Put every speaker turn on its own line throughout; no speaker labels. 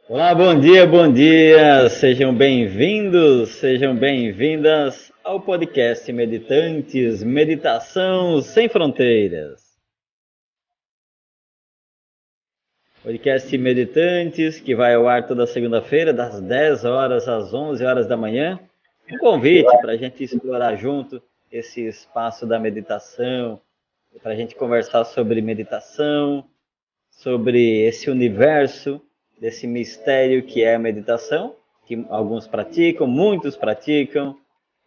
Olá, bom dia, sejam bem-vindos, sejam bem-vindas ao podcast Meditantes, Meditação Sem Fronteiras. Podcast Meditantes que vai ao ar toda segunda-feira, das 10 horas às 11 horas da manhã. Um convite para a gente explorar junto esse espaço da meditação, para a gente conversar sobre meditação, sobre esse universo, desse mistério que é a meditação, que alguns praticam, muitos praticam,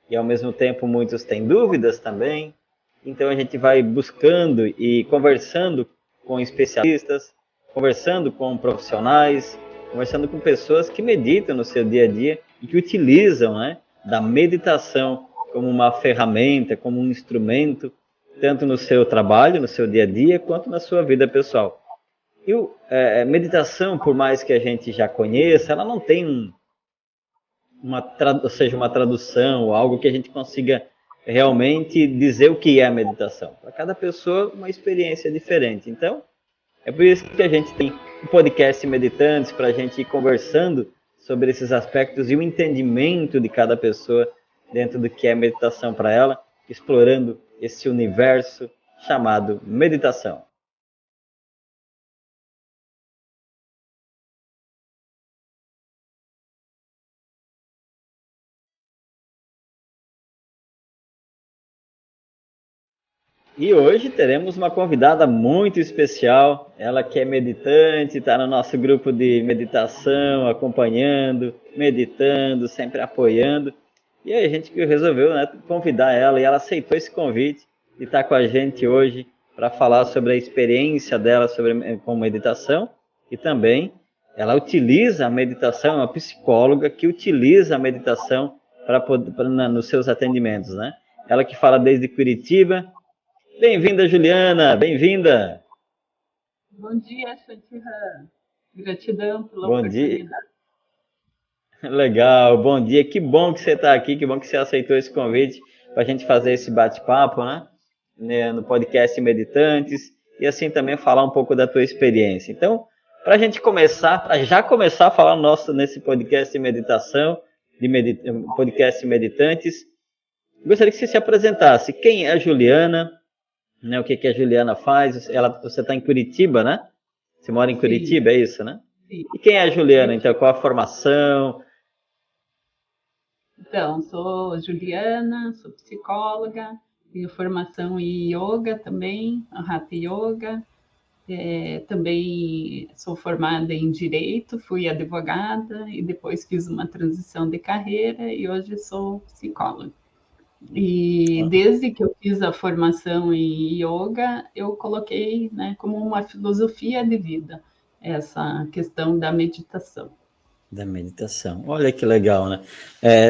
e ao mesmo tempo muitos têm dúvidas também. Então a gente vai buscando e conversando com especialistas, conversando com profissionais, conversando com pessoas que meditam no seu dia a dia e que utilizam, né, da meditação como uma ferramenta, como um instrumento, tanto no seu trabalho, no seu dia a dia, quanto na sua vida pessoal. E meditação, por mais que a gente já conheça, ela não tem ou seja, uma tradução, ou algo que a gente consiga realmente dizer o que é a meditação. Para cada pessoa, uma experiência diferente. Então, é por isso que a gente tem o podcast Meditantes, para a gente ir conversando sobre esses aspectos e o entendimento de cada pessoa dentro do que é meditação para ela, explorando esse universo chamado meditação. E hoje teremos uma convidada muito especial, ela que é meditante, está no nosso grupo de meditação, acompanhando, meditando, sempre apoiando. E aí a gente resolveu, né, convidar ela e ela aceitou esse convite de estar com a gente hoje para falar sobre a experiência dela com meditação e também ela utiliza a meditação, é uma psicóloga que utiliza a meditação nos seus atendimentos, né? Ela que fala desde Curitiba. Bem-vinda, Juliana, bem-vinda.
Bom dia, Shatihan. Gratidão pela
Bom dia,
oportunidade.
legal, bom dia. Que bom que você está aqui, que bom que você aceitou esse convite para a gente fazer esse bate-papo, né? No podcast Meditantes e assim também falar um pouco da tua experiência. Então, para a gente começar, para já começar a falar nesse podcast de meditação, podcast Meditantes, gostaria que você se apresentasse. Quem é a Juliana? Né, o que que a Juliana faz? Você está em Curitiba, né? Você mora em
Sim,
Curitiba, é isso, né?
sim.
E quem é a Juliana, então? Qual a formação?
Então, sou Juliana, sou psicóloga, tenho formação em yoga também, Hatha Yoga. Também sou formada em direito, fui advogada e depois fiz uma transição de carreira e hoje sou psicóloga. E desde que eu fiz a formação em yoga, eu coloquei, né, como uma filosofia de vida essa questão da meditação.
Da meditação. Olha que legal, né?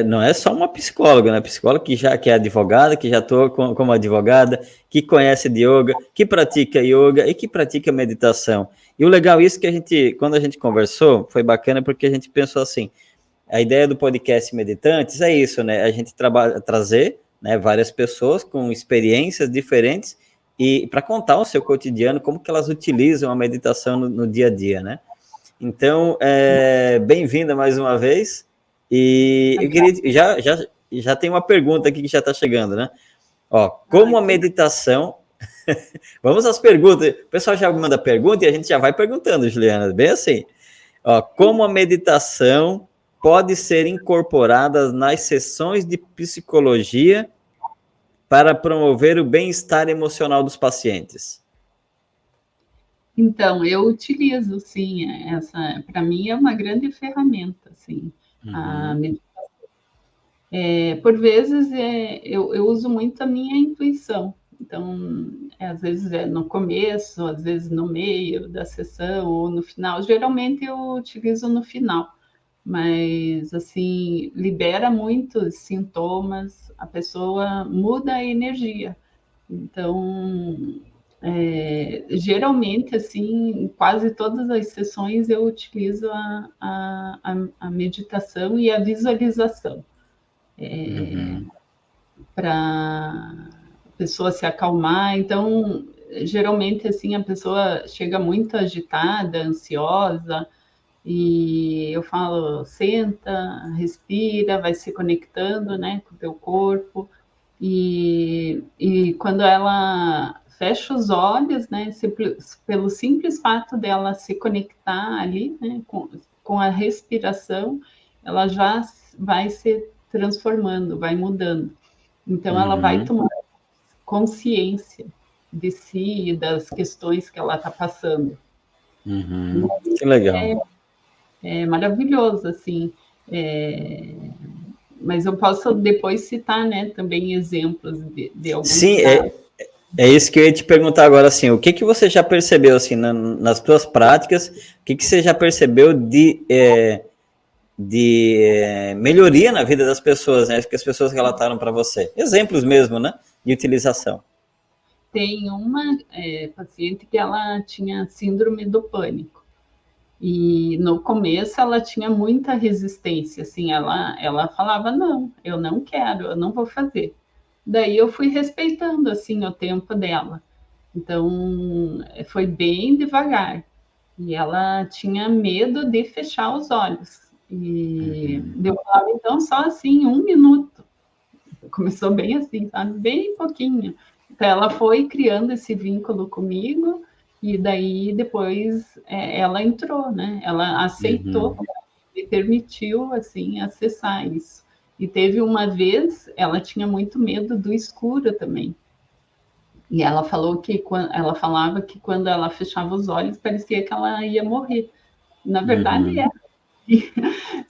Não é só uma psicóloga, né? Psicóloga que é advogada, que já atua como advogada, que conhece de yoga, que pratica yoga e que pratica meditação. E o legal isso que quando a gente conversou, foi bacana porque a gente pensou assim, a ideia do podcast Meditantes é isso, né? A gente trazer, né, várias pessoas com experiências diferentes e para contar o seu cotidiano, como que elas utilizam a meditação no dia a dia, né? Então, bem-vinda mais uma vez. E eu queria já tem uma pergunta aqui que já está chegando, né? Ó, como a meditação. Vamos às perguntas. O pessoal já manda pergunta e a gente já vai perguntando, Juliana, bem assim. Ó, como a meditação pode ser incorporada nas sessões de psicologia para promover o bem-estar emocional dos pacientes?
Então, eu utilizo, sim, para mim é uma grande ferramenta, assim, a
Uhum.
meditação. Por vezes, eu uso muito a minha intuição, então, às vezes é no começo, às vezes no meio da sessão ou no final, geralmente eu utilizo no final, mas, assim, libera muitos sintomas, a pessoa muda a energia, então, geralmente, assim, em quase todas as sessões eu utilizo a meditação e a visualização
Uhum.
para a pessoa se acalmar. Então, geralmente, assim, a pessoa chega muito agitada, ansiosa, E eu falo, senta, respira, vai se conectando, né, com o teu corpo. E quando ela fecha os olhos, né, pelo simples fato dela se conectar ali, né, com a respiração, ela já vai se transformando, vai mudando. Então, ela vai tomar consciência de si e das questões que ela está passando.
Que legal.
É maravilhoso, assim. Mas eu posso depois citar, né, também exemplos de alguns
Sim,
casos.
é isso que eu ia te perguntar agora, assim, o que que você já percebeu, assim, nas tuas práticas, o que que você já percebeu de melhoria na vida das pessoas, né, que as pessoas relataram para você? Exemplos mesmo, né, de utilização.
Tem uma paciente que ela tinha síndrome do pânico. E no começo ela tinha muita resistência, assim, ela falava, não, eu não quero, eu não vou fazer. Daí eu fui respeitando, assim, o tempo dela. Então, foi bem devagar. E ela tinha medo de fechar os olhos. E eu falava, então, só assim, 1 minuto. Começou bem assim, sabe? Bem pouquinho. Então, ela foi criando esse vínculo comigo, e daí depois ela entrou, né? Ela aceitou e permitiu, assim, acessar isso. E teve uma vez, ela tinha muito medo do escuro também. E ela falou que ela falava que quando ela fechava os olhos parecia que ela ia morrer. Na verdade é,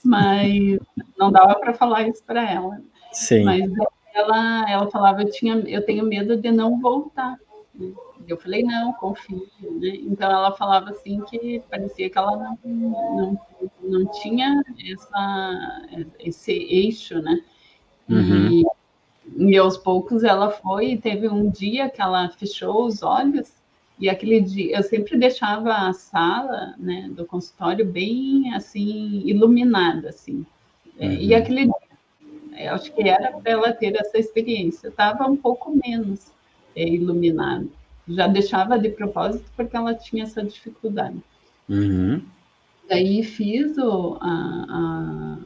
mas não dava para falar isso para ela.
Sim.
Mas ela falava eu tenho medo de não voltar. Né? Eu falei não, confia. Né? Então ela falava assim que parecia que ela não tinha esse eixo, né? E aos poucos ela foi e teve um dia que ela fechou os olhos e aquele dia eu sempre deixava a sala, né, do consultório bem assim iluminada assim. E aquele dia, eu acho que era para ela ter essa experiência, estava um pouco menos iluminado. Já deixava de propósito porque ela tinha essa dificuldade. Daí fiz a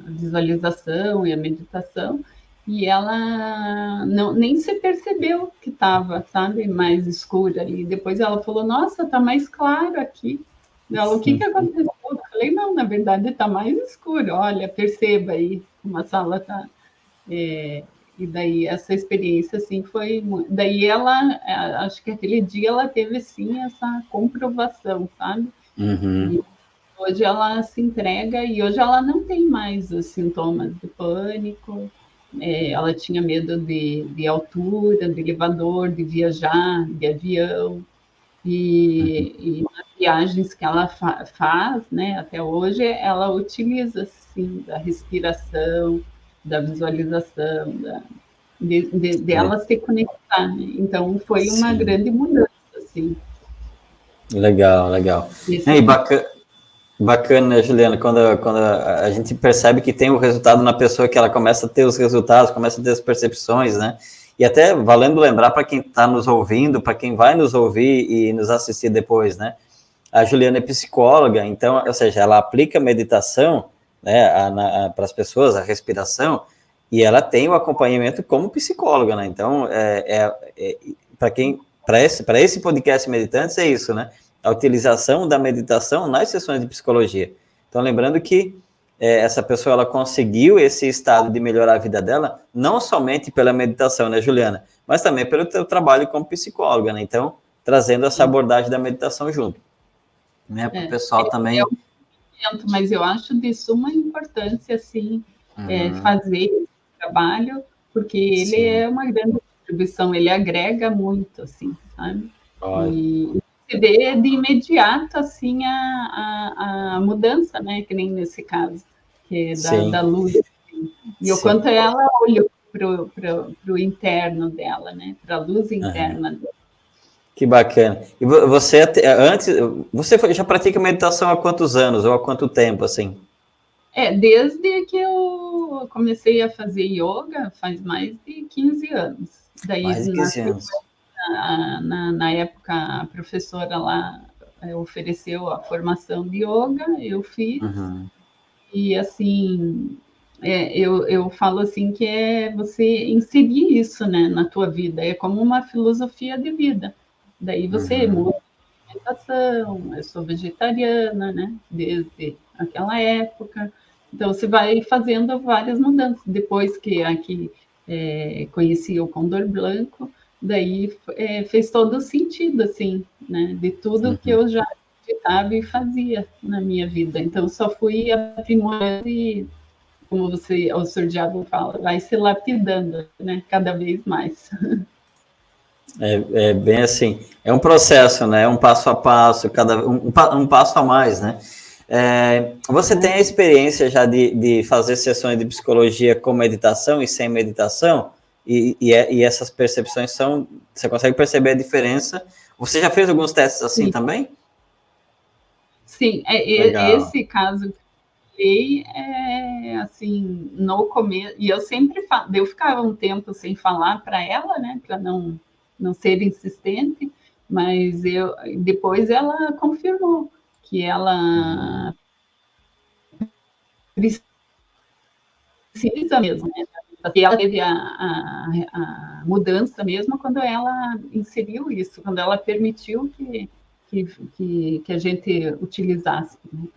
visualização e a meditação e ela nem se percebeu que estava, sabe, mais escura ali. Depois ela falou, nossa, está mais claro aqui. Ela, o que aconteceu? Eu falei, não, na verdade está mais escuro. Olha, perceba aí como a sala está. E daí essa experiência assim foi. Daí ela, acho que aquele dia ela teve sim essa comprovação, sabe? E hoje ela se entrega e hoje ela não tem mais os sintomas de pânico. Ela tinha medo de altura, de elevador, de viajar, de avião. E nas viagens que ela faz, né, até hoje, ela utiliza, sim, da respiração, da visualização, de ela se conectar. Né? Então, foi uma
Sim.
grande mudança, assim.
Legal, legal. E bacana, né, Juliana, quando a gente percebe que tem o resultado na pessoa, que ela começa a ter os resultados, começa a ter as percepções, né? E até valendo lembrar para quem está nos ouvindo, para quem vai nos ouvir e nos assistir depois, né? A Juliana é psicóloga, então, ou seja, ela aplica meditação, né, para as pessoas, a respiração, e ela tem o acompanhamento como psicóloga, né? Então, para esse podcast Meditantes é isso, né? A utilização da meditação nas sessões de psicologia. Então, lembrando que essa pessoa ela conseguiu esse estado de melhorar a vida dela, não somente pela meditação, né, Juliana? Mas também pelo teu trabalho como psicóloga, né? Então, trazendo essa abordagem da meditação junto. Né, para o pessoal também.
Mas eu acho de suma importância, assim, fazer esse trabalho, porque ele é uma grande contribuição, ele agrega muito, assim, sabe? E se vê de imediato, assim, a mudança, né? Que nem nesse caso, que é da luz. Assim. E o quanto ela olhou para o interno dela, né? Para a luz interna dela.
Que bacana. E você antes, você já pratica meditação há quantos anos ou há quanto tempo, assim?
Desde que eu comecei a fazer yoga, faz mais de 15 anos. Daí,
mais de 15 anos.
Na época, a professora lá ofereceu a formação de yoga, eu fiz, e assim, eu falo assim que é você inserir isso, né, na tua vida, é como uma filosofia de vida. Daí você muda a alimentação, eu sou vegetariana, né, desde aquela época, então você vai fazendo várias mudanças. Depois que aqui conheci o Condor Branco, daí fez todo o sentido, assim, né, de tudo que eu já acreditava e fazia na minha vida. Então, só fui aprimorando e, como o Sr. Diabo fala, vai se lapidando, né, cada vez mais.
É bem assim, é um processo, né? Um passo a passo, um passo a mais, né? Você tem a experiência já de fazer sessões de psicologia com meditação e sem meditação? E essas percepções você consegue perceber a diferença? Você já fez alguns testes assim
Sim.
Também?
Sim, esse caso que assim, no começo, e eu sempre falo, eu ficava um tempo sem falar para ela, né, para não ser insistente, mas depois ela confirmou que ela precisa mesmo, né? Porque ela teve a mudança mesmo quando ela inseriu isso, quando ela permitiu que a gente utilizasse. Né?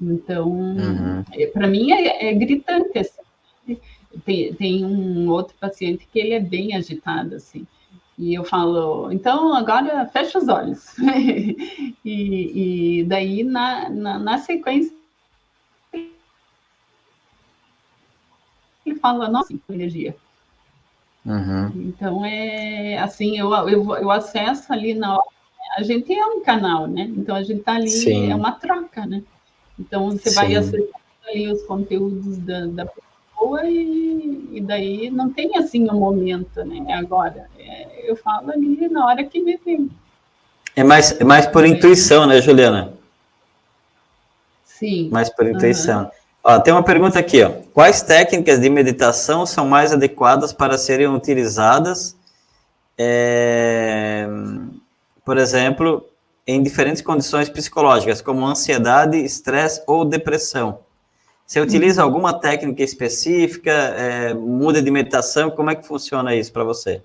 Então, para mim é gritante. Assim. Tem um outro paciente que ele é bem agitado, assim. E eu falo, então agora fecha os olhos. e daí, na sequência, ele fala, nossa, energia. Então, assim, eu acesso ali na hora. A gente é um canal, né? Então, a gente está ali, Sim. É uma troca, né? Então, você Sim. vai acessando ali os conteúdos da pessoa e daí não tem, assim, um momento, né? Agora, eu falo ali na hora que me vem.
É mais por intuição, né, Juliana?
Sim.
Mais por intuição. Ó, tem uma pergunta aqui, ó. Quais técnicas de meditação são mais adequadas para serem utilizadas, por exemplo, em diferentes condições psicológicas, como ansiedade, estresse ou depressão? Você utiliza alguma técnica específica, muda de meditação? Como é que funciona isso para você?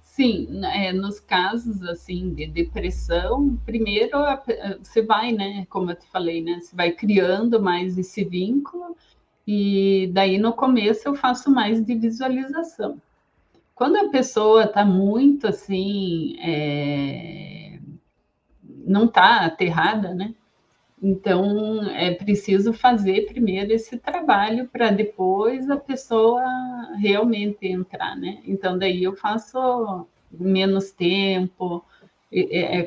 Sim, nos casos assim de depressão, primeiro você vai, né, como eu te falei, né, você vai criando mais esse vínculo e daí no começo eu faço mais de visualização. Quando a pessoa está muito assim, não está aterrada, né? Então é preciso fazer primeiro esse trabalho para depois a pessoa realmente entrar, né? Então daí eu faço menos tempo,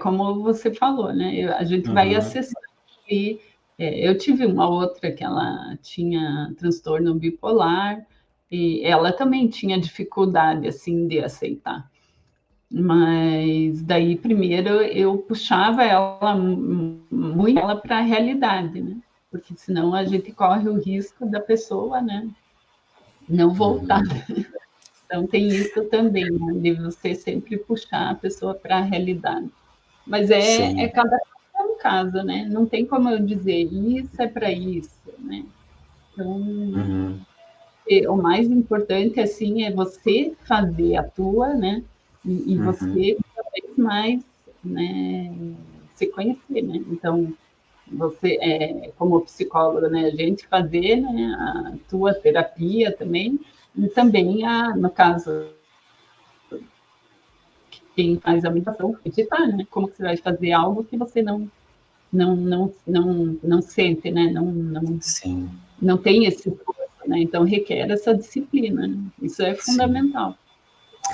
como você falou, né? A gente vai acessando e eu tive uma outra que ela tinha transtorno bipolar e ela também tinha dificuldade assim de aceitar. Mas daí primeiro eu puxava ela muito para a realidade, né? Porque senão a gente corre o risco da pessoa, né, não voltar. Então tem isso também, né, de você sempre puxar a pessoa para a realidade. Mas cada caso é um caso, né? Não tem como eu dizer isso é para isso, né? Então o mais importante assim é você fazer a tua, né? E você cada vez mais, né, se conhecer, né? Então você como psicóloga, né, a gente fazer, né, a tua terapia também e também no caso quem faz a meditação, meditar, né? Como que você vai fazer algo que você não sente, né? Não tem esse esforço, né? Então requer essa disciplina, né? Isso é fundamental.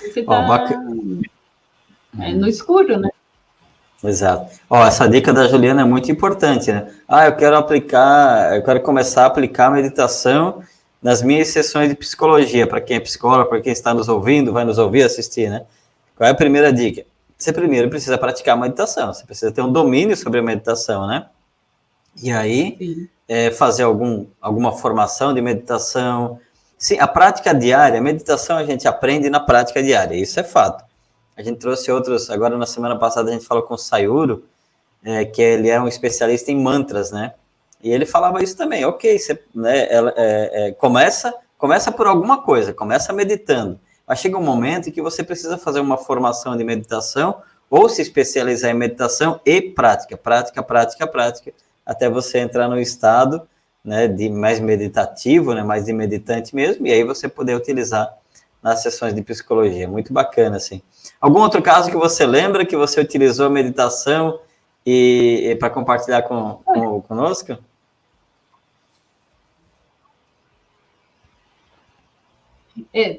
Você está no escuro, né?
Exato. Ó, essa dica da Juliana é muito importante, né? Eu quero começar a aplicar a meditação nas minhas sessões de psicologia, para quem é psicólogo, para quem está nos ouvindo, vai nos ouvir, assistir, né? Qual é a primeira dica? Você primeiro precisa praticar a meditação, você precisa ter um domínio sobre a meditação, né? E aí, fazer alguma formação de meditação. Sim, a prática diária, a meditação a gente aprende na prática diária, isso é fato. A gente trouxe outros, agora na semana passada a gente falou com o Sayuro, que ele é um especialista em mantras, né? E ele falava isso também, ok, você, né, começa por alguma coisa, começa meditando, mas chega um momento em que você precisa fazer uma formação de meditação ou se especializar em meditação e prática, até você entrar no estado, né, de mais meditativo, né, mais de meditante mesmo, e aí você poder utilizar nas sessões de psicologia. Muito bacana, assim. Algum outro caso que você lembra que você utilizou a meditação e para compartilhar conosco?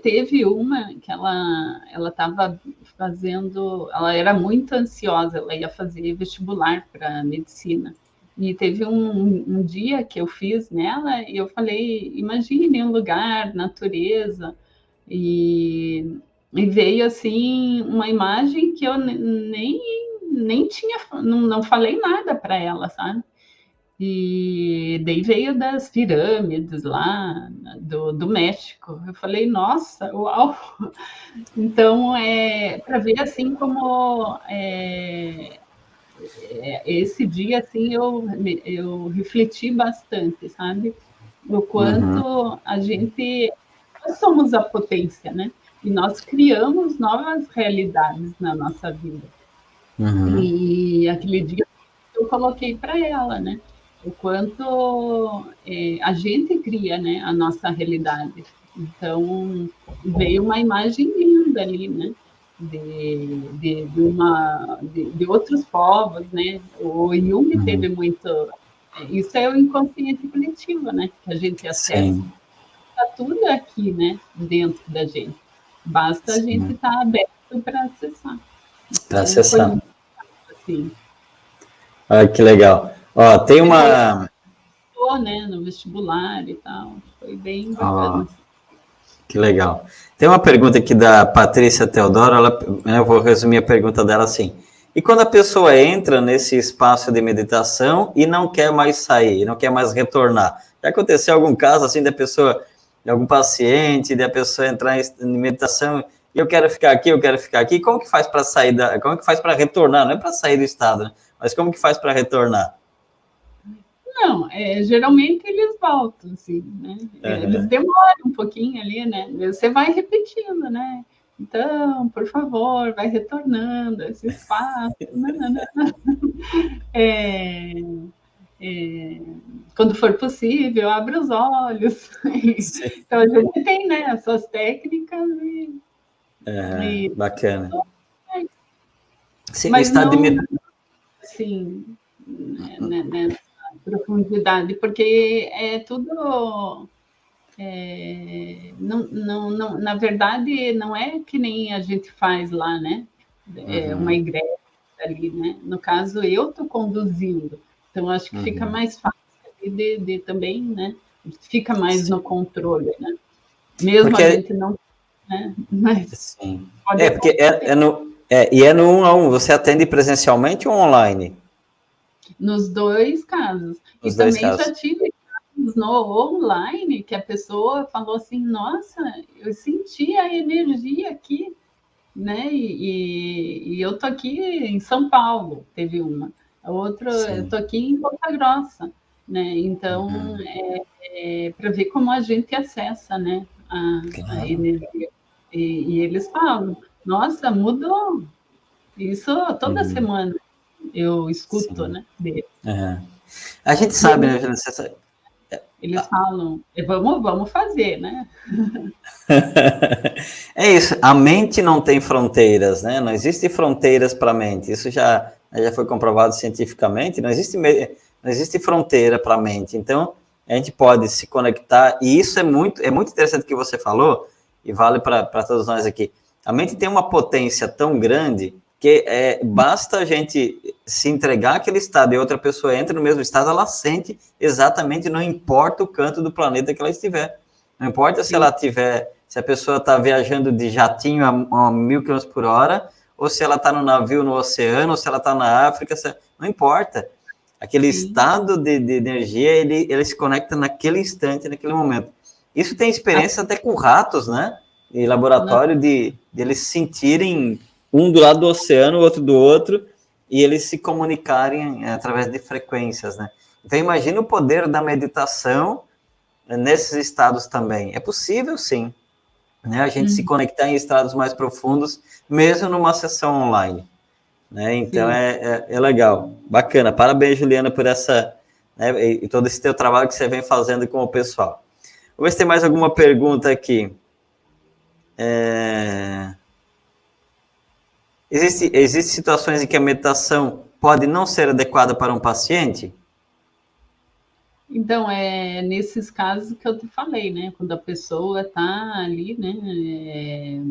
Teve uma que ela estava fazendo, ela era muito ansiosa, ela ia fazer vestibular para medicina. E teve um dia que eu fiz nela e eu falei, imagine um lugar, natureza, e veio assim uma imagem que eu nem tinha, não falei nada para ela, sabe? E daí veio das pirâmides lá do México. Eu falei, nossa, uau! Então, para ver assim como esse dia assim eu refleti bastante, sabe? O quanto a gente nós somos a potência, né? E nós criamos novas realidades na nossa vida. E aquele dia eu coloquei para ela, né? O quanto a gente cria, né, a nossa realidade. Então, veio uma imagem linda ali, né? De outros povos, né? O Jung teve muito. Isso é o inconsciente coletivo, né? Que a gente acessa. Está tudo aqui, né? Dentro da gente. Basta a gente estar aberto para acessar.
Para acessar.
Foi assim.
Ah, que legal. Ó, tem uma...
Né, no vestibular e tal. Foi bem bacana.
Que legal. Tem uma pergunta aqui da Patrícia Teodoro, eu vou resumir a pergunta dela assim. E quando a pessoa entra nesse espaço de meditação e não quer mais sair, não quer mais retornar? Já aconteceu algum caso assim da pessoa, de algum paciente, da pessoa entrar em meditação e eu quero ficar aqui, como que faz para sair como que faz para retornar? Não é para sair do estado, né? Mas como que faz para retornar?
Não, geralmente eles voltam, assim, né? Eles demoram um pouquinho ali, né? Você vai repetindo, né? Então, por favor, vai retornando esse espaço. Quando for possível, abre os olhos. Então, a gente tem, né, as suas técnicas
bacana.
Sim, mas não, assim, né, profundidade, porque é tudo... não, na verdade, não é que nem a gente faz lá, né? É uma igreja ali, né? No caso, eu estou conduzindo, então acho que fica mais fácil de também, né? Fica mais no controle, né? Mesmo porque a gente não... Né? Mas
sim. Porque é no 1 a 1, você atende presencialmente ou online?
Nos dois casos. E também já tive casos no online que a pessoa falou assim, nossa, eu senti a energia aqui, né? E eu tô aqui em São Paulo, teve uma. A outra, eu tô aqui em Ponta Grossa, né? Então, para ver como a gente acessa, né? A energia. E eles falam, nossa, mudou. Isso toda semana eu escuto, né? Deles.
A gente sabe, né?
Eles falam, vamos fazer, né?
É isso, a mente não tem fronteiras, né? Não existem fronteiras para a mente. Isso já foi comprovado cientificamente. Não existe fronteira para a mente. Então, a gente pode se conectar, e isso é muito interessante que você falou, e vale para todos nós aqui. A mente tem uma potência tão grande que basta a gente se entregar àquele estado e outra pessoa entra no mesmo estado, ela sente exatamente, não importa o canto do planeta que ela estiver. Não importa se ela tiver, se a pessoa está viajando de jatinho a 1.000 km por hora, ou se ela está no navio no oceano, ou se ela está na África, não importa. Aquele estado de energia, ele se conecta naquele instante, naquele momento. Isso tem experiência até com ratos, né? Em laboratório, de eles sentirem um do lado do oceano, o outro do outro, e eles se comunicarem através de frequências, né? Então, imagina o poder da meditação nesses estados também. É possível, sim, né? A gente se conectar em estados mais profundos, mesmo numa sessão online, né? Então, é legal. Bacana. Parabéns, Juliana, por essa, né, e todo esse teu trabalho que você vem fazendo com o pessoal. Vamos ver se tem mais alguma pergunta aqui. Existem situações em que a meditação pode não ser adequada para um paciente?
Então, é nesses casos que eu te falei, né? Quando a pessoa está ali, né?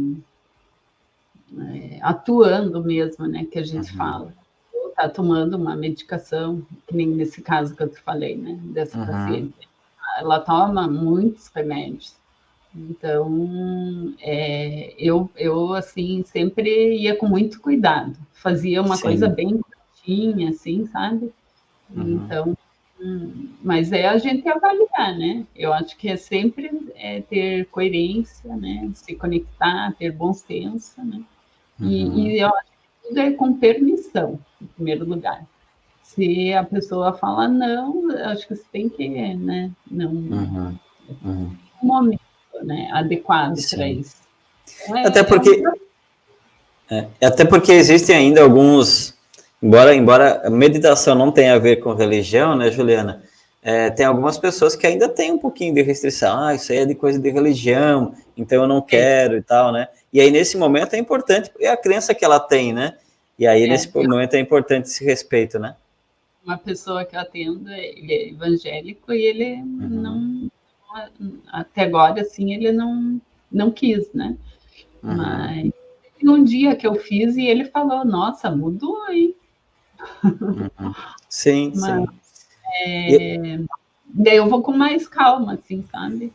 Atuando mesmo, né? Que a gente fala. Ou está tomando uma medicação, que nem nesse caso que eu te falei, né? Dessa paciente. Ela toma muitos remédios. Então, eu assim, sempre ia com muito cuidado. Fazia uma coisa bem curtinha, assim, sabe? Então, mas é a gente avaliar, né? Eu acho que é sempre ter coerência, né? Se conectar, ter bom senso, né? E eu acho que tudo é com permissão, em primeiro lugar. Se a pessoa fala não, acho que você tem que, né? Não, um momento, né? Adequado para isso. Então,
até porque existem ainda alguns, embora a meditação não tenha a ver com religião, né, Juliana? Tem algumas pessoas que ainda têm um pouquinho de restrição. Isso aí é de coisa de religião, então eu não quero e tal, né? E aí, nesse momento, é importante, é a crença que ela tem, né? E aí, nesse momento, é importante esse respeito, né?
Uma pessoa que eu atendo, ele é evangélico e ele não, até agora, assim, ele não quis, né? Mas um dia que eu fiz e ele falou, nossa, mudou aí.
Sim,
mas,
sim.
Daí eu vou com mais calma, assim, sabe?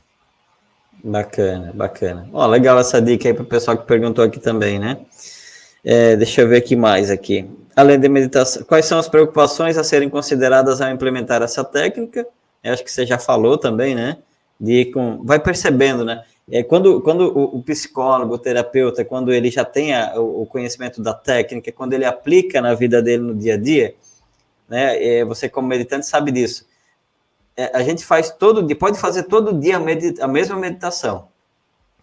Bacana, bacana. Ó, legal essa dica aí para o pessoal que perguntou aqui também, né? Deixa eu ver aqui mais aqui. Além da meditação, quais são as preocupações a serem consideradas ao implementar essa técnica? Eu acho que você já falou também, né? Vai percebendo, né? Quando o psicólogo, o terapeuta, quando ele já tem o conhecimento da técnica, quando ele aplica na vida dele no dia a dia, né? Você como meditante sabe disso. A gente faz todo dia, pode fazer todo dia a mesma meditação.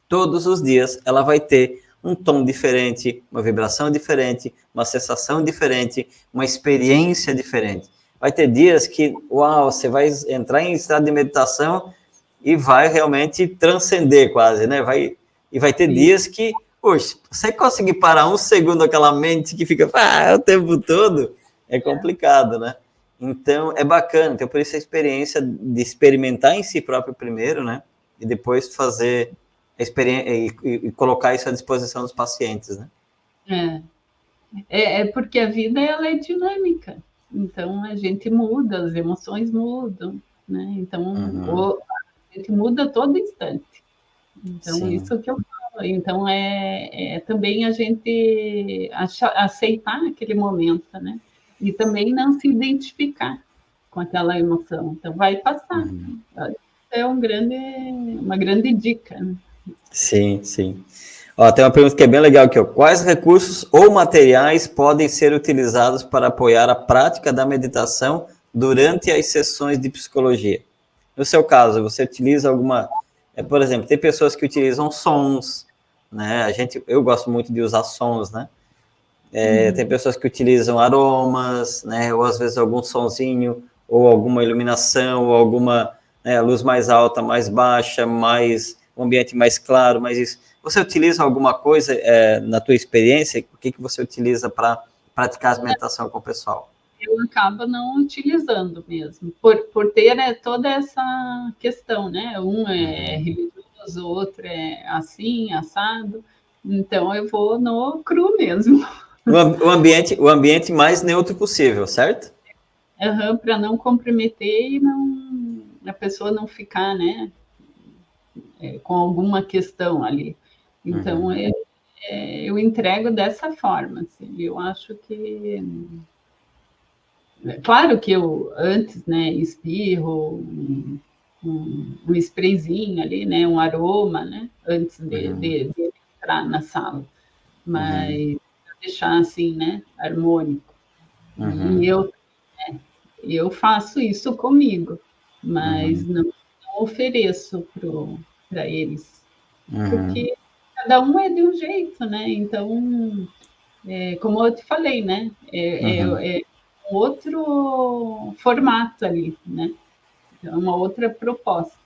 Todos os dias ela vai ter um tom diferente, uma vibração diferente, uma sensação diferente, uma experiência diferente. Vai ter dias que, uau, você vai entrar em estado de meditação e vai realmente transcender quase, né? E vai ter dias que, poxa, você conseguir parar um segundo aquela mente que fica o tempo todo, é complicado, né? Então, é bacana. Então, por isso a experiência de experimentar em si próprio primeiro, né? E depois fazer a experiência e colocar isso à disposição dos pacientes, né?
Porque a vida, ela é dinâmica. Então, a gente muda, as emoções mudam, né? Então, a gente muda a todo instante. Então, sim, isso que eu falo. Então, também a gente aceitar aquele momento, né? E também não se identificar com aquela emoção. Então, vai passar. É uma grande dica, né?
Sim, sim. Ó, tem uma pergunta que é bem legal aqui. Ó. Quais recursos ou materiais podem ser utilizados para apoiar a prática da meditação durante as sessões de psicologia? No seu caso, você utiliza alguma... por exemplo, tem pessoas que utilizam sons, né? Eu gosto muito de usar sons, né? Tem pessoas que utilizam aromas, né? Ou às vezes algum sonzinho, ou alguma iluminação, ou alguma luz mais alta, mais baixa, um ambiente mais claro, mais isso. Você utiliza alguma coisa na tua experiência? O que você utiliza para praticar a meditação com o pessoal?
Eu acabo não utilizando mesmo, por ter toda essa questão, né? Um é religioso, o outro é assim, assado. Então, eu vou no cru mesmo.
O ambiente mais neutro possível, certo?
Para não comprometer e a pessoa não ficar, né? Com alguma questão ali. Então, eu entrego dessa forma. Assim, eu acho que... Claro que eu, antes, né, espirro um sprayzinho ali, né, um aroma, né, antes de entrar na sala. Mas deixar assim, né, harmônico. E eu faço isso comigo, mas não ofereço para eles, porque cada um é de um jeito, né? Então, como eu te falei, né? É outro formato ali, né? É uma outra proposta.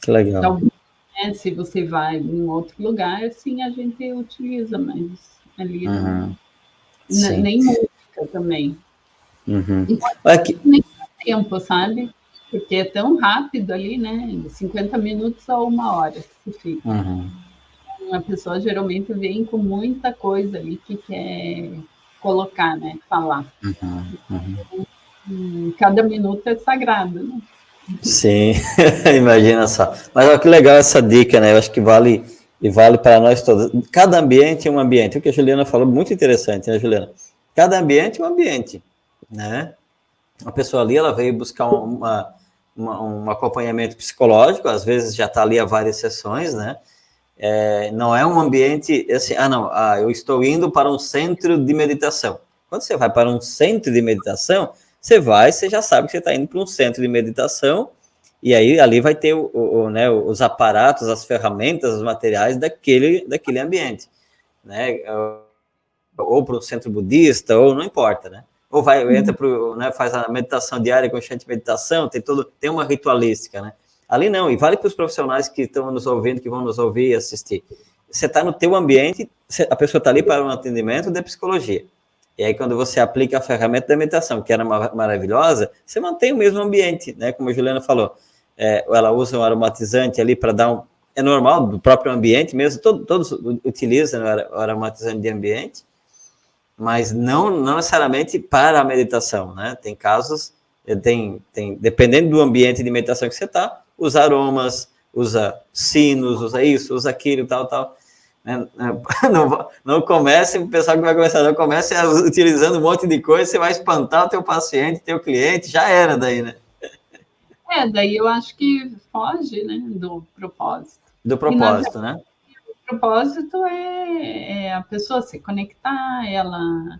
Que legal.
Então, se você vai em outro lugar, sim, a gente utiliza, mas ali nem música também.
Aqui.
Nem tempo, sabe? Porque é tão rápido ali, né? De 50 minutos a 1 hora que fica. A pessoa geralmente vem com muita coisa ali que quer colocar, né? Falar. Cada minuto é sagrado, né?
Sim, imagina só. Mas olha que legal essa dica, né? Eu acho que vale para nós todos. Cada ambiente é um ambiente. O que a Juliana falou, muito interessante, né, Juliana? Cada ambiente é um ambiente, né? A pessoa ali, ela veio buscar um acompanhamento psicológico, às vezes já está ali há várias sessões, né? Não é um ambiente assim, eu estou indo para um centro de meditação. Quando você vai para um centro de meditação, você já sabe que você está indo para um centro de meditação, e aí ali vai ter né, os aparatos, as ferramentas, os materiais daquele ambiente, né? Ou para um centro budista, ou não importa, né? Ou entra né, faz a meditação diária, consciente meditação, tem uma ritualística, né? Ali não, e vale para os profissionais que estão nos ouvindo, que vão nos ouvir e assistir. Você está no teu ambiente, a pessoa está ali para um atendimento de psicologia. E aí, quando você aplica a ferramenta da meditação, que era maravilhosa, você mantém o mesmo ambiente, né? Como a Juliana falou. Ela usa um aromatizante ali para dar é normal, do próprio ambiente mesmo, todos utilizam o aromatizante de ambiente, mas não necessariamente para a meditação, né? Tem casos, dependendo do ambiente de meditação que você está, usa aromas, usa sinos, usa isso, usa aquilo, tal. Não comece, o pessoal que vai começar, não comece utilizando um monte de coisa, você vai espantar o teu paciente, teu cliente, já era daí, né?
Daí eu acho que foge, né, do propósito.
Do propósito, né?
O propósito é a pessoa se conectar, ela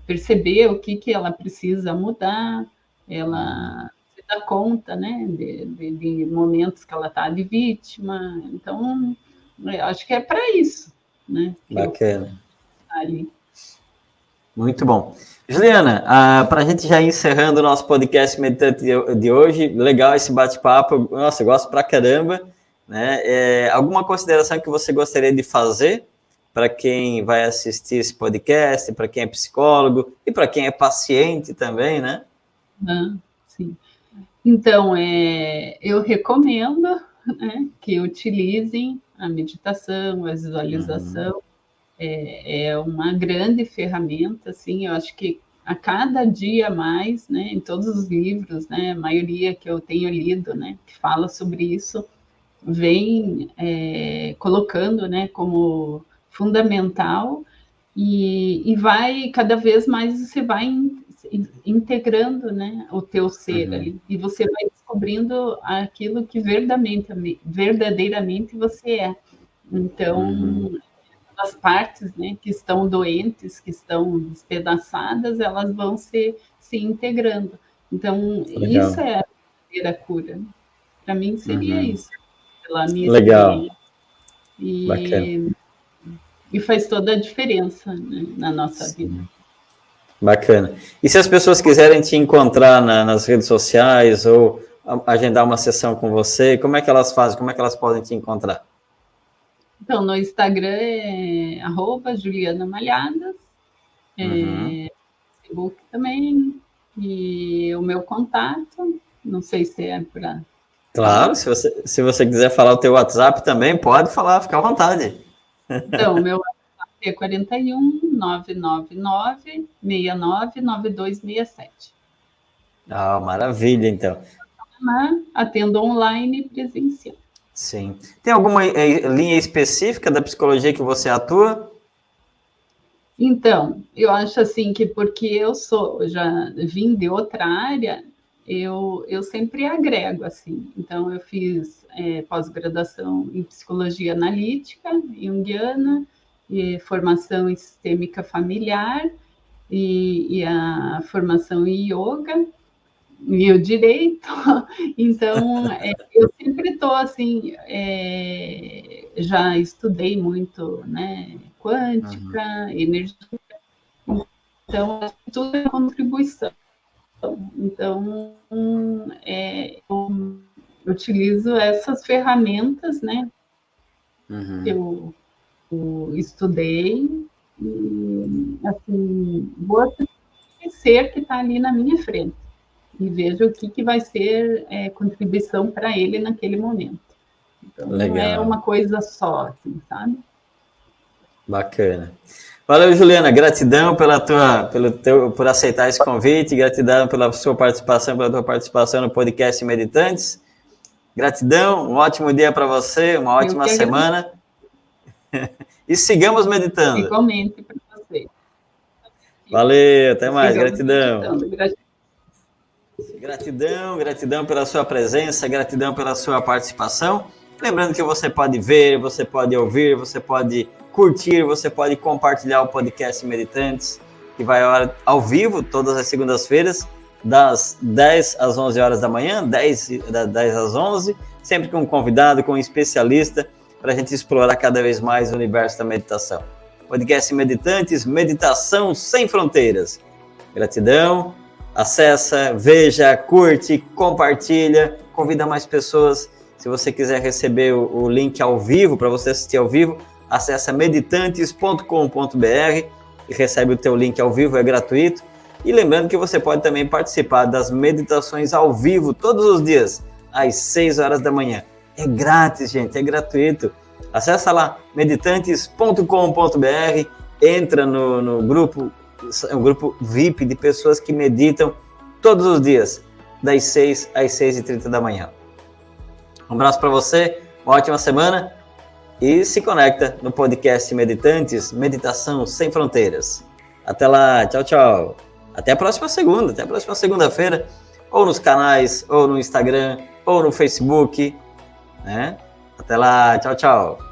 perceber o que ela precisa mudar, ela se dá conta, né, de momentos que ela está de vítima. Então, eu acho que é para isso, né?
Bacana.
Ali.
Muito bom. Juliana, para a gente já ir encerrando o nosso podcast meditante de hoje, legal esse bate-papo, nossa, eu gosto pra caramba, né? Alguma consideração que você gostaria de fazer para quem vai assistir esse podcast, para quem é psicólogo e para quem é paciente também, né?
Sim. Então, eu recomendo, né, que utilizem a meditação, a visualização. É uma grande ferramenta, assim, eu acho que a cada dia mais, né, em todos os livros, né, a maioria que eu tenho lido, né, que fala sobre isso, vem colocando, né, como fundamental e vai cada vez mais você vai integrando, né, o teu ser ali e você vai descobrindo aquilo que verdadeiramente você é. Então, as partes, né, que estão doentes, que estão despedaçadas, elas vão se integrando. Então,
Legal.
isso é a verdadeira cura. Para mim, seria isso, pela minha
Legal.
experiência. E faz toda a diferença, né, na nossa vida.
Bacana. E se as pessoas quiserem te encontrar nas redes sociais ou agendar uma sessão com você, como é que elas fazem? Como é que elas podem te encontrar?
Então, no Instagram é @JulianaMalhadas, Facebook também, e o meu contato, não sei se é para...
Claro, se você quiser falar o teu WhatsApp também, pode falar, fica à vontade.
Então, o meu WhatsApp é 41 999 69 9267.
Maravilha, então.
Atendo online e presencial.
Sim. Tem alguma linha específica da psicologia que você atua?
Então, eu acho assim que porque eu já vim de outra área, eu sempre agrego assim. Então, eu fiz pós-graduação em psicologia analítica, junguiana, e formação em sistêmica familiar, e a formação em yoga e o direito. Então, eu sempre estou assim, já estudei muito, né, quântica, energia, então tudo é contribuição. Então, eu utilizo essas ferramentas, né, que eu estudei, e assim, vou ser que está ali na minha frente e vejo o que vai ser contribuição para ele naquele momento. Então,
Legal.
não é uma coisa só, assim, sabe?
Bacana. Valeu, Juliana. Gratidão por aceitar esse convite, gratidão pela sua participação, pela tua participação no podcast Meditantes. Gratidão, um ótimo dia para você, uma ótima semana. E sigamos meditando.
Igualmente para você.
Valeu, até mais. Gratidão.
Gratidão.
Gratidão pela sua presença, gratidão pela sua participação. Lembrando que você pode ver, você pode ouvir, você pode curtir, você pode compartilhar o podcast Meditantes, que vai ao vivo todas as segundas-feiras, das 10 às 11 horas da manhã, 10 às 11, sempre com um convidado, com um especialista, para a gente explorar cada vez mais o universo da meditação. Podcast Meditantes, meditação sem fronteiras. Gratidão, acessa, veja, curte, compartilha, convida mais pessoas. Se você quiser receber o link ao vivo, para você assistir ao vivo, acessa meditantes.com.br e recebe o teu link ao vivo, é gratuito. E lembrando que você pode também participar das meditações ao vivo todos os dias, às 6 horas da manhã. É grátis, gente, é gratuito. Acessa lá, meditantes.com.br, entra no grupo, um grupo VIP de pessoas que meditam todos os dias, das 6 às 6h30 da manhã. Um abraço para você, uma ótima semana e se conecta no podcast Meditantes, Meditação Sem Fronteiras. Até lá, tchau, tchau. Até a próxima segunda-feira, ou nos canais, ou no Instagram, ou no Facebook, né? Até lá, tchau, tchau.